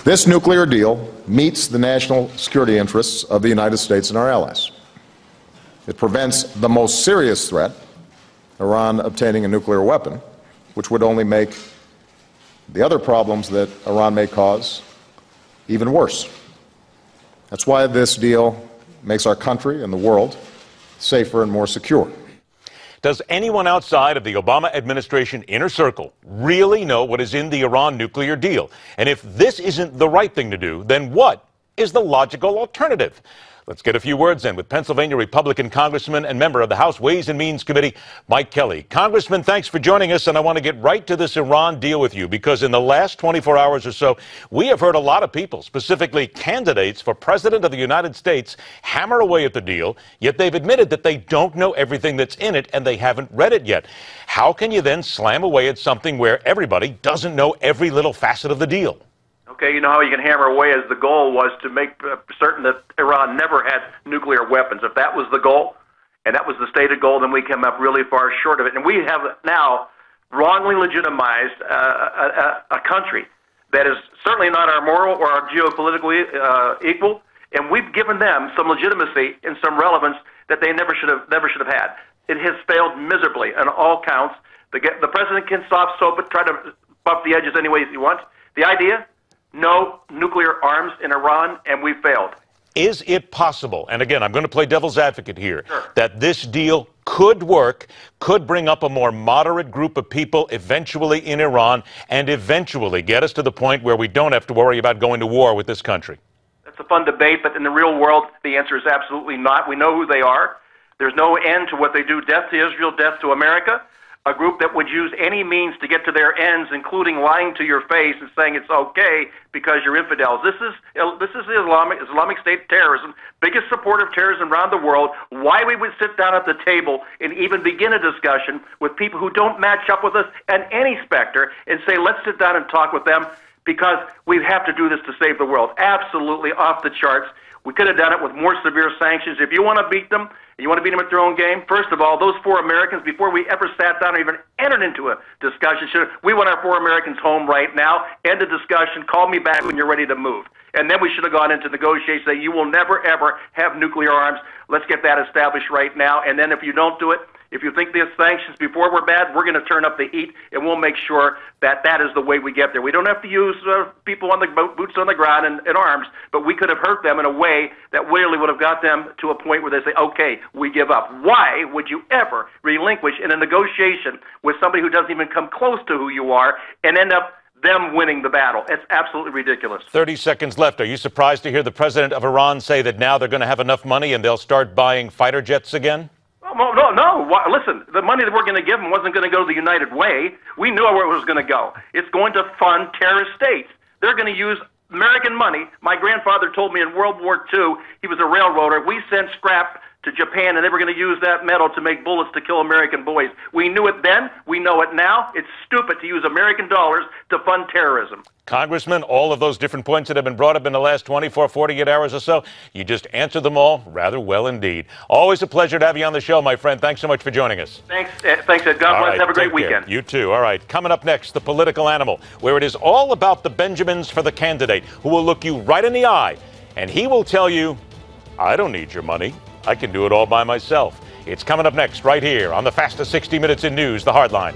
This nuclear deal meets the national security interests of the United States and our allies. It prevents the most serious threat, Iran obtaining a nuclear weapon, which would only make the other problems that Iran may cause even worse. That's why this deal makes our country and the world safer and more secure. Does anyone outside of the Obama administration inner circle really know what is in the Iran nuclear deal? And if this isn't the right thing to do, then what is the logical alternative? Let's get a few words in with Pennsylvania Republican Congressman and member of the House Ways and Means Committee, Mike Kelly. Congressman, thanks for joining us, and I want to get right to this Iran deal with you, because in the last 24 hours or so, we have heard a lot of people, specifically candidates for President of the United States, hammer away at the deal, yet they've admitted that they don't know everything that's in it and they haven't read it yet. How can you then slam away at something where everybody doesn't know every little facet of the deal? Okay, you know how you can hammer away, as the goal was to make certain that Iran never had nuclear weapons. If that was the goal, and that was the stated goal, then we came up really far short of it. And we have now wrongly legitimized a country that is certainly not our moral or our geopolitical equal, and we've given them some legitimacy and some relevance that they never should have had. It has failed miserably on all counts. The president can soft soap it, try to buff the edges any way he wants. The idea: no nuclear arms in Iran, and we failed. Is it possible, and again, I'm going to play devil's advocate here, Sure, that this deal could work, could bring up a more moderate group of people eventually in Iran, and eventually get us to the point where we don't have to worry about going to war with this country? That's a fun debate, but in the real world, the answer is absolutely not. We know who they are. There's no end to what they do. Death to Israel, death to America. A group that would use any means to get to their ends, including lying to your face and saying it's okay because you're infidels. This is Islamic State terrorism, biggest supporter of terrorism around the world. Why we would sit down at the table and even begin a discussion with people who don't match up with us in any specter and say, let's sit down and talk with them, because we have to do this to save the world. Absolutely off the charts. We could have done it with more severe sanctions. If you want to beat them, you want to beat them at their own game, first of all, those 4 Americans, before we ever sat down or even entered into a discussion, we want our 4 Americans home right now. End of discussion. Call me back when you're ready to move. And then we should have gone into negotiations, say you will never, ever have nuclear arms. Let's get that established right now. And then if you don't do it, if you think the sanctions before were bad, we're going to turn up the heat, and we'll make sure that that is the way we get there. We don't have to use people on the boots on the ground and arms, but we could have hurt them in a way that really would have got them to a point where they say, okay, we give up. Why would you ever relinquish in a negotiation with somebody who doesn't even come close to who you are and end up them winning the battle? It's absolutely ridiculous. 30 seconds left. Are you surprised to hear the president of Iran say that now they're going to have enough money and they'll start buying fighter jets again? No. Listen, the money that we're going to give them wasn't going to go the United Way. We knew where it was going to go. It's going to fund terrorist states. They're going to use American money. My grandfather told me in World War II, he was a railroader, we sent scrap to Japan, and they were going to use that metal to make bullets to kill American boys. We knew it then. We know it now. It's stupid to use American dollars to fund terrorism. Congressman, all of those different points that have been brought up in the last 24, 48 hours or so, you just answered them all rather well indeed. Always a pleasure to have you on the show, my friend. Thanks so much for joining us. Thanks, Ed. God bless. Have a great weekend. You too. All right. Coming up next, The Political Animal, where it is all about the Benjamins for the candidate who will look you right in the eye, and he will tell you, I don't need your money. I can do it all by myself. It's coming up next right here on the fastest 60 minutes in news, The Hardline.